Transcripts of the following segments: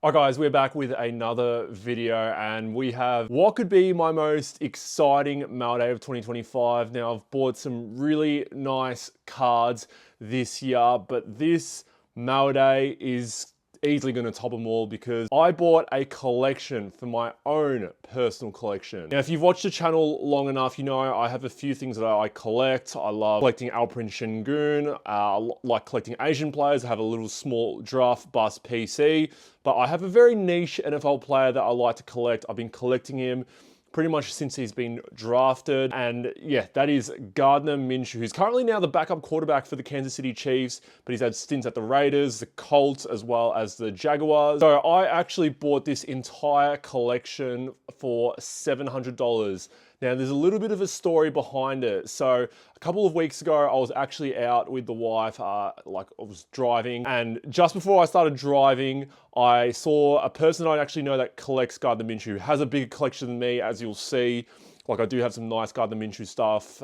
Hi guys, we're back with another video and we have what could be my most exciting mail day of 2025. Now I've bought some really nice cards this year, but this mail day is easily going to top them all because I bought a collection for my own personal collection. Now, if you've watched the channel long enough, you know I have a few things that I collect. I love collecting Alprin Shengun, I like collecting Asian players. I have a little small draft bust PC, but I have a very niche NFL player that I like to collect. I've been collecting him pretty much since he's been drafted. And yeah, that is Gardner Minshew, who's currently now the backup quarterback for the Kansas City Chiefs, but he's had stints at the Raiders, the Colts, as well as the Jaguars. So I actually bought this entire collection for $700. Now, there's a little bit of a story behind it. So a couple of weeks ago, I was actually out with the wife, I was driving, and just before I started driving, I saw a person I actually know that collects Gardner Minshew, who has a bigger collection than me, as you'll see. Like, I do have some nice Gardner Minshew stuff,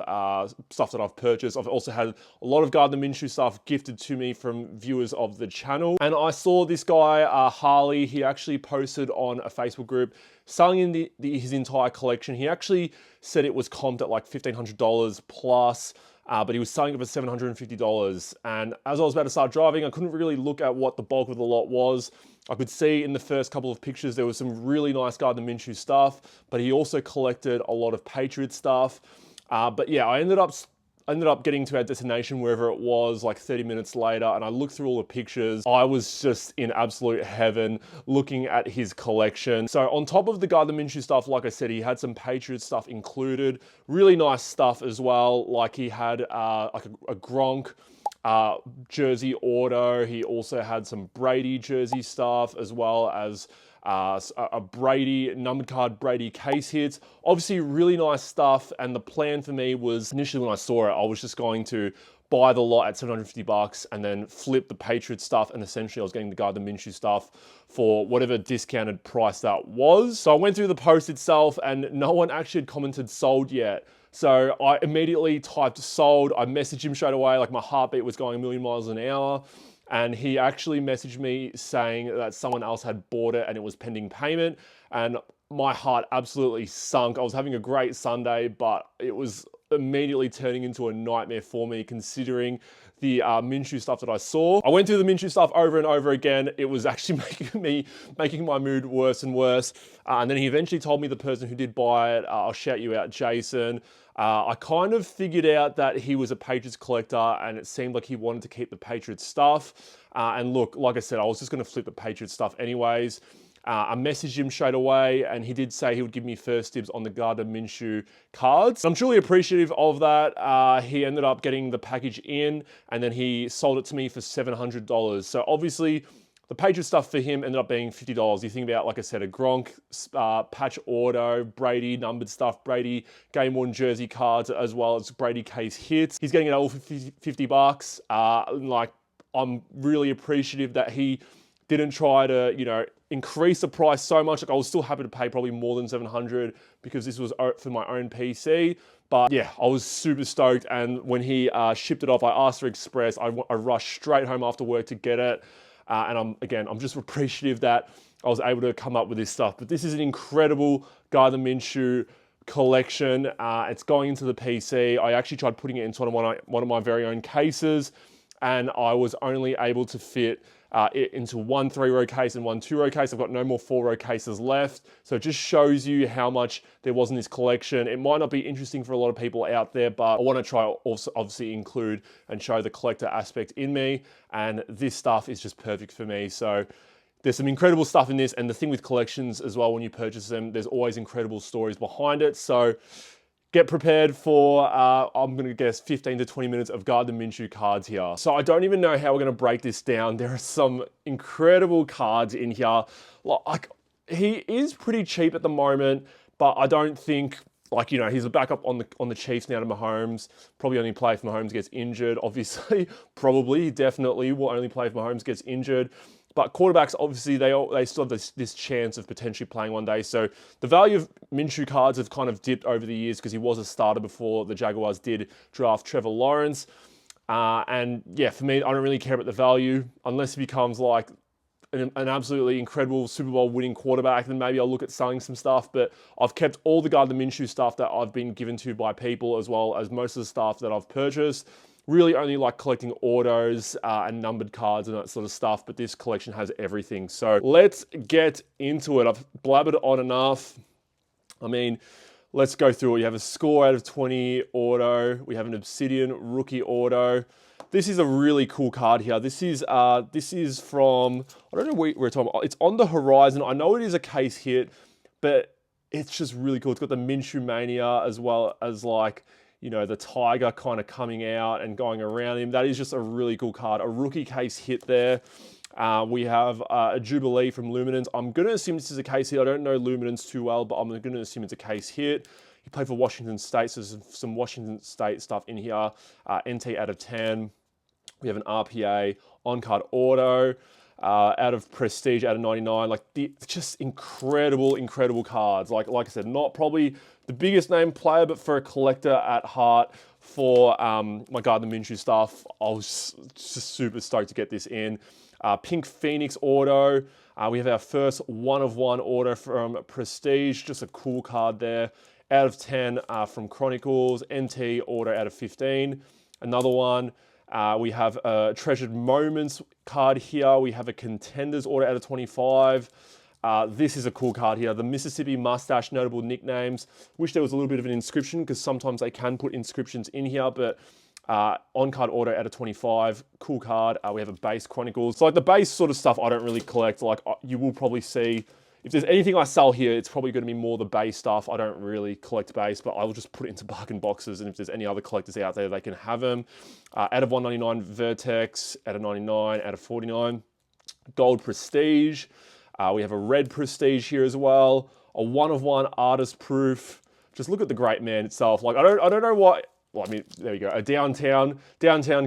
stuff that I've purchased. I've also had a lot of Gardner Minshew stuff gifted to me from viewers of the channel. And I saw this guy, Harley, he actually posted on a Facebook group selling in his entire collection. He actually said it was comped at like $1,500 plus, but he was selling it for $750. And as I was about to start driving, I couldn't really look at what the bulk of the lot was. I could see in the first couple of pictures there was some really nice Gardner Minshew stuff, but he also collected a lot of Patriot stuff. But yeah, I ended up getting to our destination, wherever it was, like 30 minutes later, and I looked through all the pictures. I was just in absolute heaven looking at his collection. So on top of the Gardner Minshew stuff, like I said, he had some Patriot stuff included. Really nice stuff as well. Like, he had like a Gronk jersey auto. He also had some Brady jersey stuff, as well as a Brady, numbered card Brady case hits. Obviously really nice stuff, and the plan for me was, initially when I saw it, I was just going to buy the lot at $750 and then flip the Patriot stuff, and essentially I was getting the Gardner Minshew stuff for whatever discounted price that was. So I went through the post itself and no one actually had commented sold yet. So I immediately typed sold. I messaged him straight away, like my heartbeat was going a million miles an hour. And he actually messaged me saying that someone else had bought it and it was pending payment. And my heart absolutely sunk. I was having a great Sunday, but it was immediately turning into a nightmare for me, considering the Minshew stuff that I saw. I went through the Minshew stuff over and over again. It was actually making my mood worse and worse. And then he eventually told me the person who did buy it, I'll shout you out, Jason. I kind of figured out that he was a Patriots collector and it seemed like he wanted to keep the Patriots stuff. And look, like I said, I was just going to flip the Patriots stuff anyways. I messaged him straight away and he did say he would give me first dibs on the Gardner Minshew cards. I'm truly appreciative of that. He ended up getting the package in and then he sold it to me for $700. So obviously, the Patriot stuff for him ended up being $50. You think about, like I said, a Gronk, patch auto, Brady numbered stuff, Brady game-worn jersey cards, as well as Brady case hits. He's getting it all for $50. Like, I'm really appreciative that he didn't try to, increase the price so much. Like, I was still happy to pay probably more than $700 because this was for my own PC. But yeah, I was super stoked. And when he shipped it off, I asked for Express. I rushed straight home after work to get it. And I'm just appreciative that I was able to come up with this stuff. But this is an incredible Gardner Minshew collection. It's going into the PC. I actually tried putting it into one of my very own cases, and I was only able to fit it into one 3-row case and one 2-row case. I've got no more 4-row cases left. So it just shows you how much there was in this collection. It might not be interesting for a lot of people out there, but I want to try also obviously include and show the collector aspect in me. And this stuff is just perfect for me. So there's some incredible stuff in this. And the thing with collections as well, when you purchase them, there's always incredible stories behind it. So get prepared for, I'm going to guess, 15 to 20 minutes of Gardner Minshew cards here. So I don't even know how we're going to break this down. There are some incredible cards in here. Like, he is pretty cheap at the moment, but I don't think, he's a backup on the Chiefs now to Mahomes. Probably only play if Mahomes gets injured. Obviously, probably, definitely will only play if Mahomes gets injured. But quarterbacks, obviously, they still have this chance of potentially playing one day. So the value of Minshew cards have kind of dipped over the years because he was a starter before the Jaguars did draft Trevor Lawrence. And yeah, for me, I don't really care about the value unless he becomes like an absolutely incredible Super Bowl winning quarterback, then maybe I'll look at selling some stuff. But I've kept all the Gardner Minshew stuff that I've been given to by people, as well as most of the stuff that I've purchased. Really only like collecting autos and numbered cards and that sort of stuff, but this collection has everything. So let's get into it. I've blabbered on enough. I mean, let's go through it. You have a score out of 20 auto. We have an Obsidian rookie auto. This is a really cool card here. This is from, I don't know where it's on. It's on the horizon. I know it is a case hit, but it's just really cool. It's got the Minshew Mania as well as like, you know, the tiger kind of coming out and going around him. That is just a really cool card. A rookie case hit there. We have a Jubilee from Luminance. I'm going to assume this is a case hit. I don't know Luminance too well, but I'm going to assume it's a case hit. He played for Washington State, so there's some Washington State stuff in here. NT out of 10. We have an RPA on-card auto. Out of Prestige, out of 99. Like, just incredible, incredible cards. Like I said, not probably the biggest name player, but for a collector at heart for my Gardner Minshew stuff, I was just super stoked to get this in. Pink Phoenix auto. We have our first 1-of-1 auto from Prestige. Just a cool card there. Out of 10 from Chronicles. NT auto out of 15. Another one. We have a Treasured Moments card here. We have a Contenders auto out of 25. This is a cool card here. The Mississippi Mustache Notable Nicknames. Wish there was a little bit of an inscription, because sometimes they can put inscriptions in here, but on-card auto out of 25. Cool card. We have a base Chronicles. So like the base sort of stuff I don't really collect. Like you will probably see, if there's anything I sell here, it's probably going to be more the base stuff. I don't really collect base, but I will just put it into bargain boxes. And if there's any other collectors out there, they can have them. Out of 199, Vertex. Out of 99, out of 49. Gold Prestige. We have a red Prestige here as well. A 1-of-1 Artist Proof. Just look at the great man itself. Like I don't know what. Well, I mean, there we go. A downtown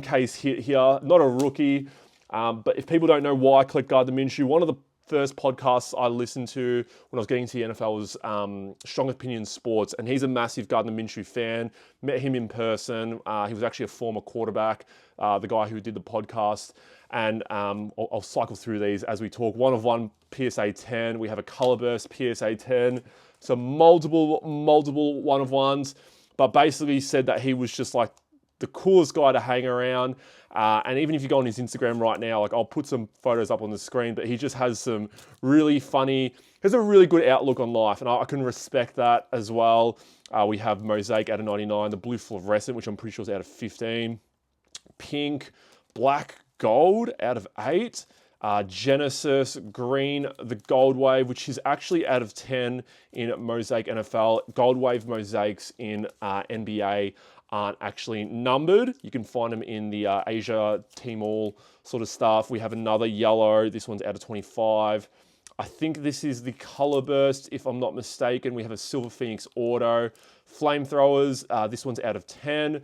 case hit here. Not a rookie. But if people don't know why I collect Gardner Minshew, one of the first podcasts I listened to when I was getting to the NFL was Strong Opinion Sports, and he's a massive Gardner Minshew fan. Met him in person. He was actually a former quarterback, the guy who did the podcast. And I'll cycle through these as we talk. 1-of-1 PSA 10. We have a Colorburst PSA 10. So multiple 1-of-1s. But basically said that he was just like the coolest guy to hang around. And even if you go on his Instagram right now, like I'll put some photos up on the screen, but he just has some really funny, has a really good outlook on life. And I can respect that as well. We have Mosaic out of 99, the blue fluorescent, which I'm pretty sure is out of 15. Pink, black, gold out of 8. Genesis, green, the Gold Wave, which is actually out of 10 in Mosaic NFL. Gold Wave mosaics in NBA aren't actually numbered. You can find them in the Asia Team All sort of stuff. We have another yellow. This one's out of 25. I think this is the Color Burst, if I'm not mistaken. We have a Silver Phoenix Auto. Flamethrowers, this one's out of 10.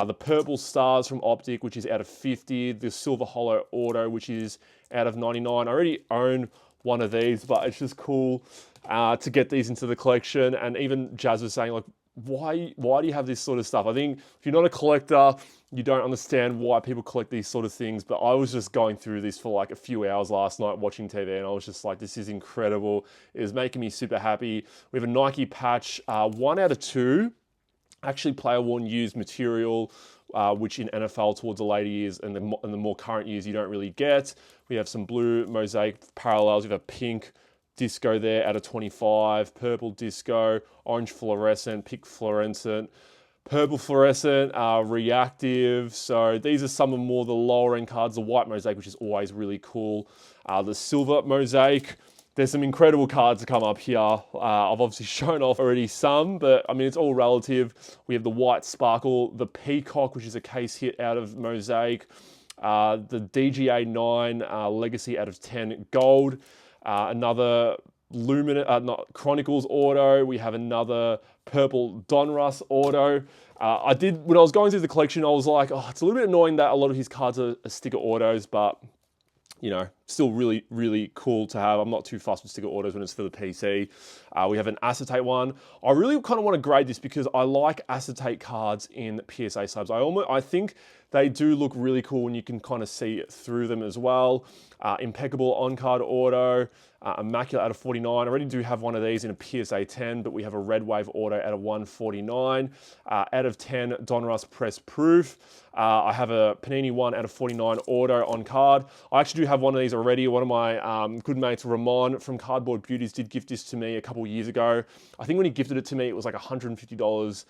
The Purple Stars from Optic, which is out of 50. The Silver Hollow Auto, which is out of 99. I already own one of these, but it's just cool to get these into the collection. And even Jazz was saying, like, why do you have this sort of stuff? I think if you're not a collector, you don't understand why people collect these sort of things. But I was just going through this for like a few hours last night watching TV, and I was just like, this is incredible. It was making me super happy. We have a Nike patch, 1 out of 2. Actually player worn used material, which in NFL towards the later years and the more current years you don't really get. We have some blue mosaic parallels. We have a pink disco there out of 25, purple disco, orange fluorescent, pink fluorescent, purple fluorescent, reactive. So these are some of more the lower end cards. The white mosaic, which is always really cool. The silver mosaic. There's some incredible cards to come up here. I've obviously shown off already some, but I mean, it's all relative. We have the white sparkle, the peacock, which is a case hit out of mosaic, the DGA 9 legacy out of 10 gold, another not Chronicles auto. We have another purple Donruss auto. When I was going through the collection, I was like, oh, it's a little bit annoying that a lot of his cards are sticker autos, but you know, still really, really cool to have. I'm not too fussed with sticker autos when it's for the PC. We have an acetate one. I really kind of want to grade this because I like acetate cards in PSA subs. I think they do look really cool when you can kind of see through them as well. Impeccable on-card auto, immaculate out of 49. I already do have one of these in a PSA 10, but we have a red wave auto out of 149. Out of 10 Donruss press proof. I have a Panini 1 out of 49 auto on card. I actually do have one of these already. One of my good mates, Ramon from Cardboard Beauties, did gift this to me a couple years ago. I think when he gifted it to me, it was like $150.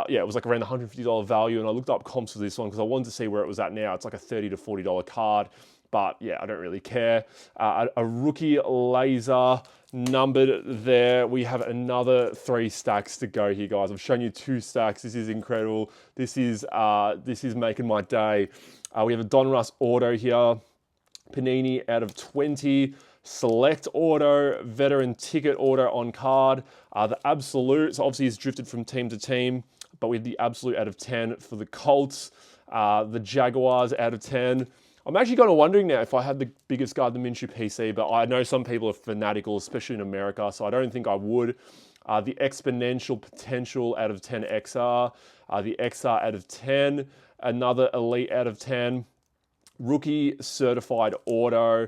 Yeah, it was like around the $150 value, and I looked up comps for this one because I wanted to see where it was at now. It's like a $30 to $40 card, but yeah, I don't really care. A rookie laser numbered there. We have another 3 stacks to go here, guys. I've shown you 2 stacks. This is incredible. This is making my day. We have a Donruss auto here, Panini out of 20. Select auto, veteran ticket auto on card. The absolute, so obviously it's drifted from team to team, but we have the absolute out of 10 for the Colts. The Jaguars out of 10. I'm actually kind of wondering now if I had the biggest Gardner Minshew PC, but I know some people are fanatical, especially in America, so I don't think I would. The exponential potential out of 10 XR. The XR out of 10. Another elite out of 10. Rookie certified auto.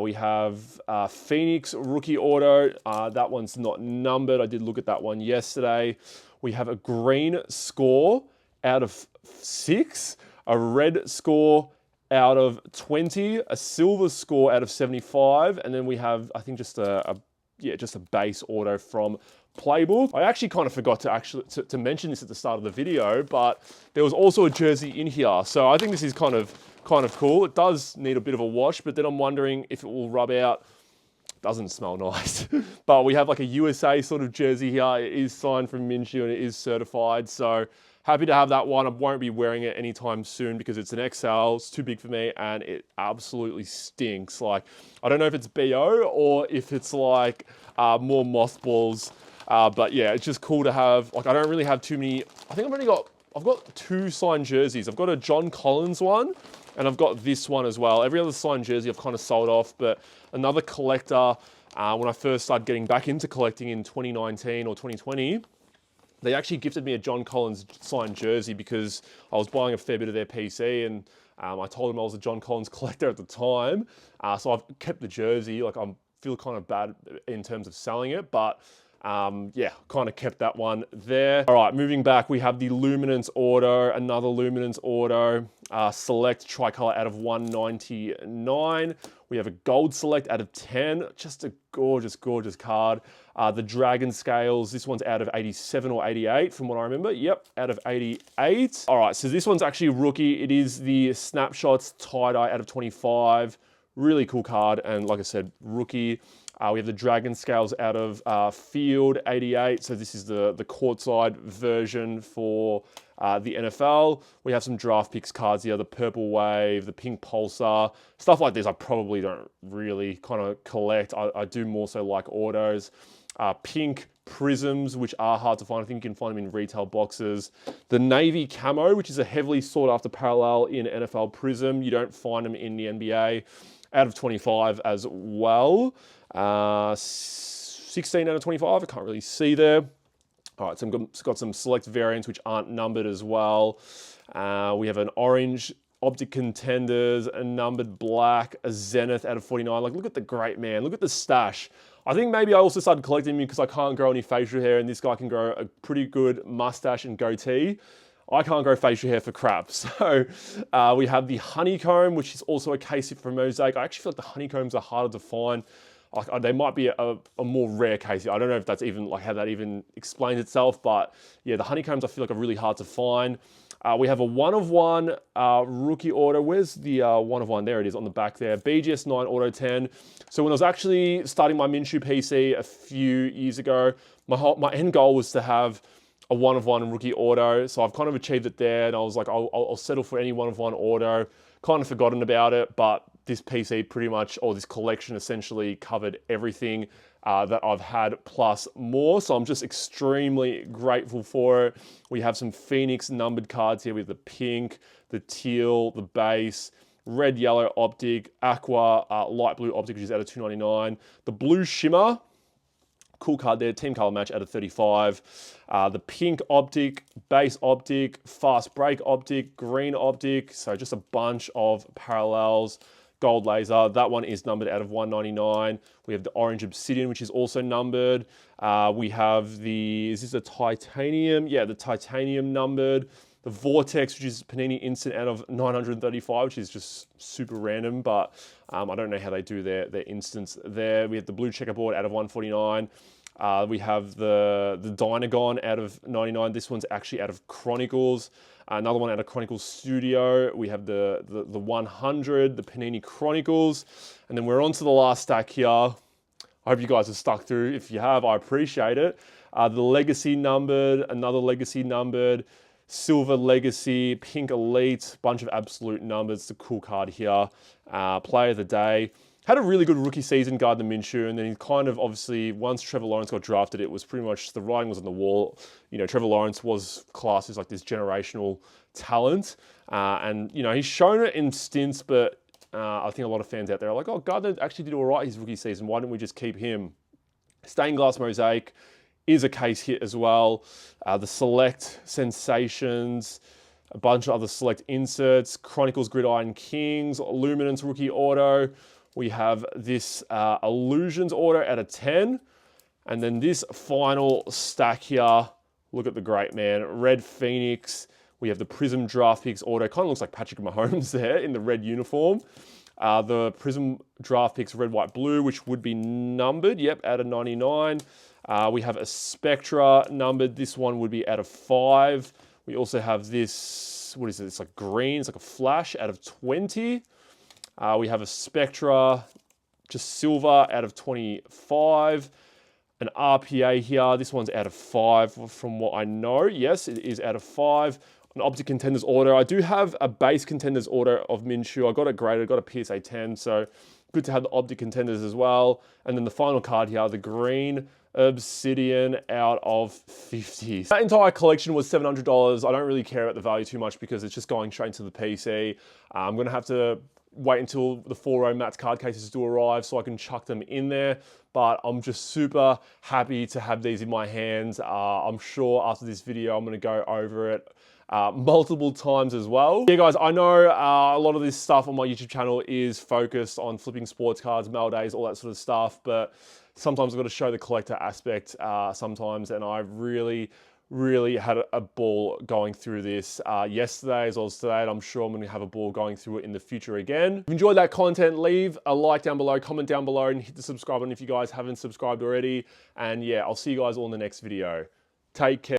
We have Phoenix rookie auto. That one's not numbered. I did look at that one yesterday. We have a green score out of 6, a red score out of 20, a silver score out of 75, and then we have, I think, just a base auto from Playbook. I actually kind of forgot to mention this at the start of the video, but there was also a jersey in here. So I think this is kind of cool. It does need a bit of a wash, but then I'm wondering if it will rub out. Doesn't smell nice. But we have like a USA sort of jersey here. It is signed from Minshew and it is certified. So happy to have that one. I won't be wearing it anytime soon because it's an XL. It's too big for me and it absolutely stinks. Like, I don't know if it's BO or if it's like more mothballs. But yeah, it's just cool to have. Like, I don't really have too many. I think I've got 2 signed jerseys. I've got a John Collins one and I've got this one as well. Every other signed jersey I've kind of sold off, but another collector, when I first started getting back into collecting in 2019 or 2020, they actually gifted me a John Collins signed jersey because I was buying a fair bit of their PC and I told them I was a John Collins collector at the time. So I've kept the jersey. Like, I feel kind of bad in terms of selling it, but yeah, kind of kept that one there. All right, moving back, we have the Luminance auto, another Luminance auto, select tricolor out of 199. We have a gold select out of 10, just a gorgeous, gorgeous card. The Dragon Scales, this one's out of 87 or 88 from what I remember. Yep, out of 88. All right, so this one's actually rookie. It is the Snapshots tie-dye out of 25. Really cool card, and like I said, rookie. We have the Dragon Scales out of Field 88. So this is the courtside version for the NFL. We have some draft picks cards here, the Purple Wave, the Pink Pulsar, stuff like this. I probably don't really kind of collect. I do more so like autos. Pink Prisms, which are hard to find. I think you can find them in retail boxes. The Navy Camo, which is a heavily sought after parallel in NFL Prism. You don't find them in the NBA. Out of 25 as well. 16 out of 25, I can't really see there. All right, so I've got some select variants which aren't numbered as well. We have an orange Optic Contenders, a numbered black, a Zenith out of 49. Like, look at the great man. Look at the stash. I think maybe I also started collecting them because I can't grow any facial hair and this guy can grow a pretty good mustache and goatee. I can't grow facial hair for crap. So we have the Honeycomb, which is also a case from Mosaic. I actually feel like the Honeycombs are harder to find. Like, they might be a more rare case. I don't know if that's even like how that even explains itself, but yeah, the Honeycombs I feel like are really hard to find. We have a 1-of-1 rookie auto. Where's the 1-of-1? There it is on the back there. BGS 9 Auto 10. So when I was actually starting my Minshew PC a few years ago, my end goal was to have a 1-of-1 rookie auto. So I've kind of achieved it there, and I was like, I'll settle for any 1-of-1 auto. Kind of forgotten about it, but this PC pretty much, or this collection essentially covered everything that I've had plus more. So I'm just extremely grateful for it. We have some Phoenix numbered cards here with the pink, the teal, the base, red, yellow optic, aqua, light blue optic, which is out of 299. The blue shimmer, cool card there, team color match out of 35. The pink optic, base optic, fast break optic, green optic. So just a bunch of parallels. Gold laser, that one is numbered out of 199. We have the orange obsidian, which is also numbered. We have the, is this a titanium? Yeah, the titanium numbered. The vortex, which is Panini Instant out of 935, which is just super random, but I don't know how they do their instants there. We have the blue checkerboard out of 149. We have the Dynagon out of 99. This one's actually out of Chronicles. Another one out of Chronicles Studio. We have the 100, the Panini Chronicles. And then we're on to the last stack here. I hope you guys have stuck through. If you have, I appreciate it. The Legacy numbered, another Legacy numbered, Silver Legacy, Pink Elite, bunch of absolute numbers. It's a cool card here. Player of the Day. Had a really good rookie season, Gardner Minshew, and then he kind of obviously, once Trevor Lawrence got drafted, it was pretty much, the writing was on the wall. You know, Trevor Lawrence was classed as like this generational talent. And, you know, he's shown it in stints, but I think a lot of fans out there are like, oh, Gardner actually did all right his rookie season. Why didn't we just keep him? Stained glass mosaic is a case hit as well. The Select Sensations, a bunch of other select inserts, Chronicles Gridiron Kings, Luminance rookie auto. We have this Illusions auto out of 10. And then this final stack here, look at the great man, Red Phoenix. We have the Prism Draft Picks auto. Kind of looks like Patrick Mahomes there in the red uniform. The Prism Draft Picks red, white, blue, which would be numbered. Yep, out of 99. We have a Spectra numbered. This one would be out of 5. We also have this, what is it? It's like green. It's like a flash out of 20. We have a Spectra, just silver, out of 25. An RPA here. This one's out of 5 from what I know. Yes, it is out of 5. An Optic Contenders order. I do have a base Contenders order of Minshew. I got it graded, got a PSA 10, so good to have the Optic Contenders as well. And then the final card here, the green Obsidian out of 50. That entire collection was $700. I don't really care about the value too much because it's just going straight into the PC. I'm going to have to wait until the 4-row Matt's card cases do arrive so I can chuck them in there. But I'm just super happy to have these in my hands. I'm sure after this video, I'm going to go over it multiple times as well. Yeah, guys, I know a lot of this stuff on my YouTube channel is focused on flipping sports cards, mail days, all that sort of stuff, but sometimes I've got to show the collector aspect sometimes, and I really had a ball going through this yesterday as well as today, and I'm sure I'm going to have a ball going through it in the future again. If you enjoyed that content, leave a like down below, comment down below, and hit the subscribe button if you guys haven't subscribed already. And yeah, I'll see you guys all in the next video. Take care.